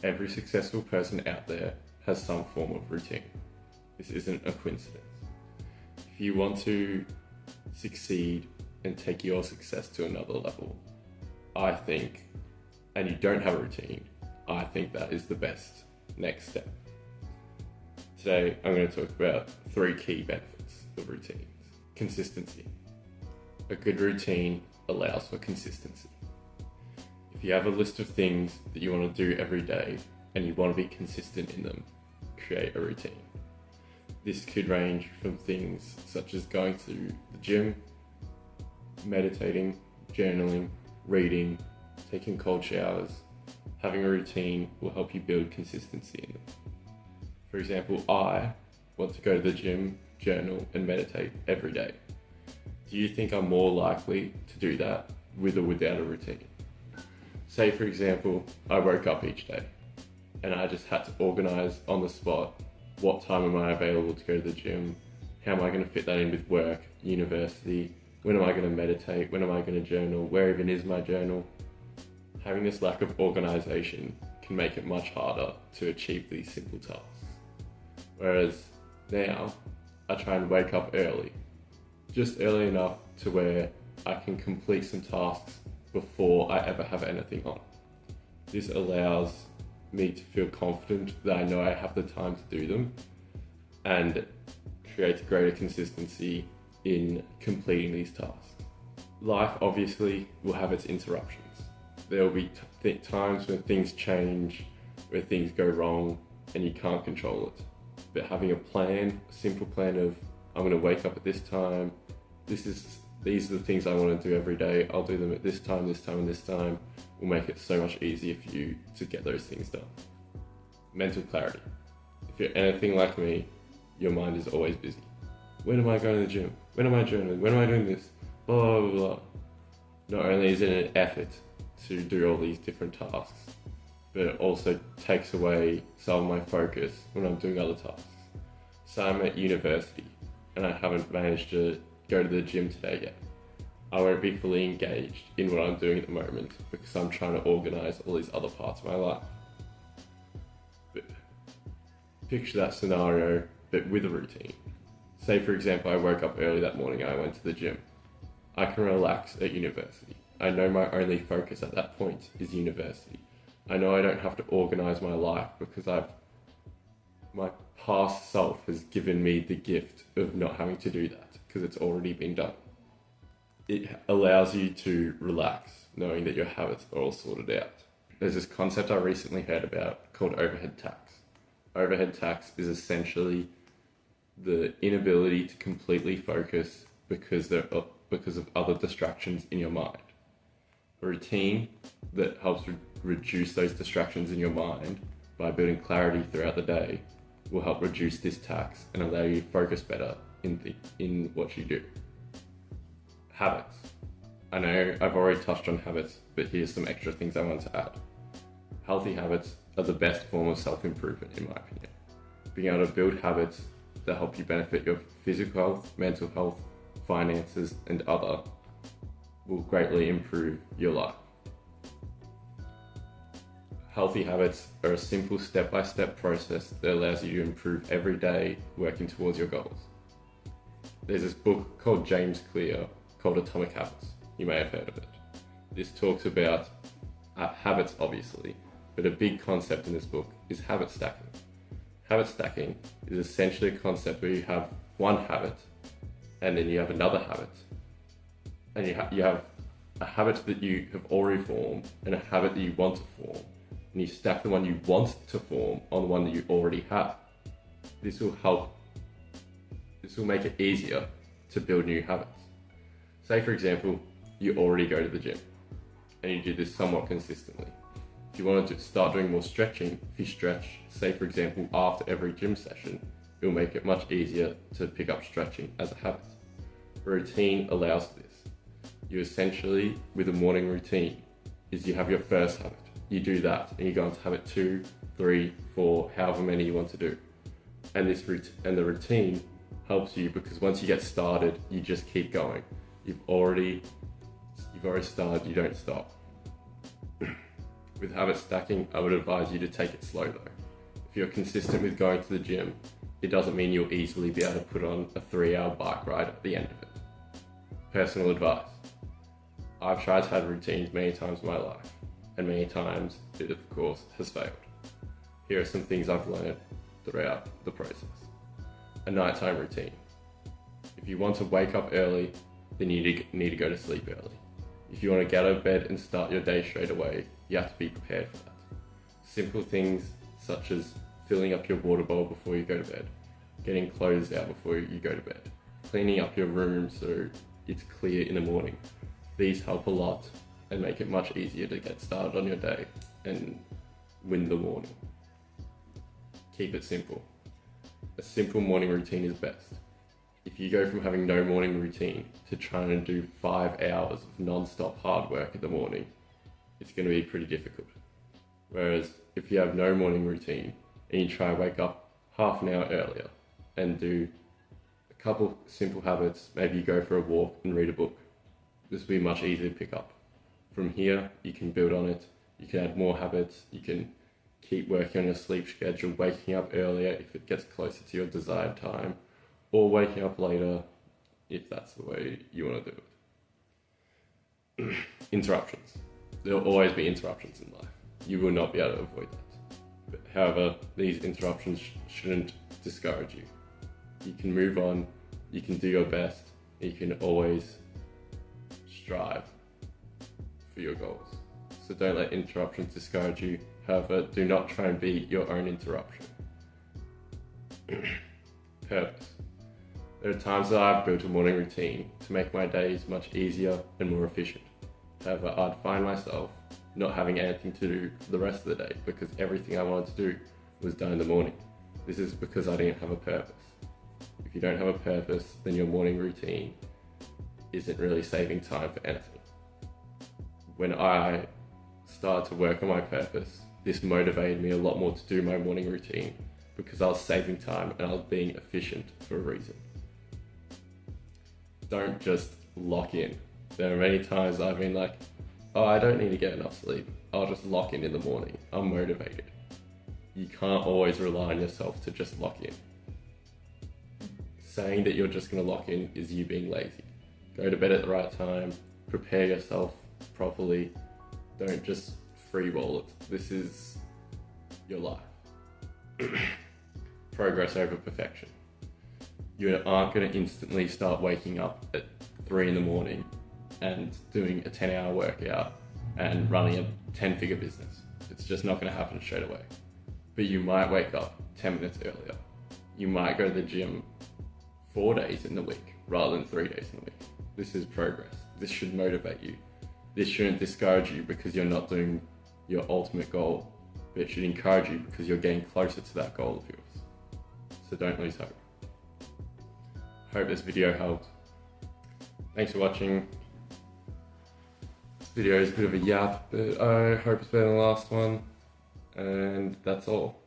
Every successful person out there has some form of routine. This isn't a coincidence. If you want to succeed and take your success to another level, I think, and you don't have a routine, I think that is the best next step. Today, I'm going to talk about 3 key benefits of routines. Consistency. A good routine allows for consistency. If you have a list of things that you want to do every day and you want to be consistent in them, create a routine. This could range from things such as going to the gym, meditating, journaling, reading, taking cold showers. Having a routine will help you build consistency in them. For example, I want to go to the gym, journal, and meditate every day. Do you think I'm more likely to do that with or without a routine? Say, for example, I woke up each day and I just had to organize on the spot what time am I available to go to the gym, how am I going to fit that in with work, university, when am I going to meditate, when am I going to journal, where even is my journal? Having this lack of organization can make it much harder to achieve these simple tasks. Whereas now, I try and wake up early, just early enough to where I can complete some tasks before I ever have anything on. This allows me to feel confident that I know I have the time to do them and create greater consistency in completing these tasks. Life obviously will have its interruptions. There will be times when things change, where things go wrong and you can't control it. But having a plan, a simple plan of I'm going to wake up at this time, these are the things I want to do every day, I'll do them at this time, this time, and this time, will make it so much easier for you to get those things done. Mental clarity. If you're anything like me, your mind is always busy. When am I going to the gym? When am I journaling? When am I doing this? Blah, blah, blah. Not only is it an effort to do all these different tasks, but it also takes away some of my focus when I'm doing other tasks. So I'm at university and I haven't managed to go to the gym today yet. I won't be fully engaged in what I'm doing at the moment because I'm trying to organize all these other parts of my life. But picture that scenario, but with a routine. Say, for example, I woke up early that morning and I went to the gym. I can relax at university. I know my only focus at that point is university. I know I don't have to organize my life because my past self has given me the gift of not having to do that because it's already been done. It allows you to relax knowing that your habits are all sorted out. There's this concept I recently heard about called overhead tax. Overhead tax is essentially the inability to completely focus because of other distractions in your mind. A routine that helps reduce those distractions in your mind by building clarity throughout the day will help reduce this tax and allow you to focus better in what you do. Habits. I know I've already touched on habits, but here's some extra things I want to add. Healthy habits are the best form of self-improvement in my opinion. Being able to build habits that help you benefit your physical health, mental health, finances, and other will greatly improve your life. Healthy habits are a simple step-by-step process that allows you to improve every day working towards your goals. There's this book called James Clear called Atomic Habits. You may have heard of it. This talks about habits obviously, but a big concept in this book is habit stacking. Habit stacking is essentially a concept where you have one habit and then you have another habit and you have a habit that you have already formed and a habit that you want to form, and you stack the one you want to form on the one that you already have. This will make it easier to build new habits. Say, for example, you already go to the gym and you do this somewhat consistently. If you wanted to start doing more stretching, if you stretch, say for example, after every gym session, it will make it much easier to pick up stretching as a habit. A routine allows this. You essentially, with a morning routine, is you have your first habit. You do that and you go on to habit 2, 3, 4, however many you want to do. And the routine helps you because once you get started, you just keep going. You've already started, you don't stop. With habit stacking, I would advise you to take it slow though. If you're consistent with going to the gym, it doesn't mean you'll easily be able to put on a 3-hour bike ride at the end of it. Personal advice. I've tried to have routines many times in my life, and many times it of course has failed. Here are some things I've learned throughout the process. A nighttime routine. If you want to wake up early, then you need to go to sleep early. If you want to get out of bed and start your day straight away, you have to be prepared for that. Simple things such as filling up your water bowl before you go to bed, getting clothes out before you go to bed, cleaning up your room so it's clear in the morning. These help a lot and make it much easier to get started on your day and win the morning. Keep it simple. A simple morning routine is best. If you go from having no morning routine to trying to do 5 hours of non-stop hard work in the morning, it's going to be pretty difficult. Whereas if you have no morning routine and you try to wake up half an hour earlier and do a couple simple habits, maybe you go for a walk and read a book, this will be much easier to pick up. From here, you can build on it, you can add more habits, you can keep working on your sleep schedule, waking up earlier if it gets closer to your desired time, or waking up later if that's the way you want to do it. Interruptions. There will always be interruptions in life. You will not be able to avoid that. But however, these interruptions shouldn't discourage you. You can move on, you can do your best, you can always strive for your goals. So don't let interruptions discourage you. However, do not try and be your own interruption. Purpose. There are times that I've built a morning routine to make my days much easier and more efficient. However, I'd find myself not having anything to do for the rest of the day because everything I wanted to do was done in the morning. This is because I didn't have a purpose. If you don't have a purpose, then your morning routine isn't really saving time for anything. When I started to work on my purpose, this motivated me a lot more to do my morning routine because I was saving time and I was being efficient for a reason. Don't just lock in. There are many times I've been like, oh, I don't need to get enough sleep. I'll just lock in the morning. I'm motivated. You can't always rely on yourself to just lock in. Saying that you're just going to lock in is you being lazy. Go to bed at the right time, prepare yourself properly. Don't just free roll it. This is your life. Progress over perfection. You aren't going to instantly start waking up at 3 in the morning and doing a 10-hour workout and running a 10-figure business. It's just not going to happen straight away. But you might wake up 10 minutes earlier. You might go to the gym 4 days in the week rather than 3 days in the week. This is progress. This should motivate you. This shouldn't discourage you because you're not doing your ultimate goal, but it should encourage you because you're getting closer to that goal of yours. So don't lose hope. Hope this video helped. Thanks for watching. This video is a bit of a yap, but I hope it's better than the last one. And that's all.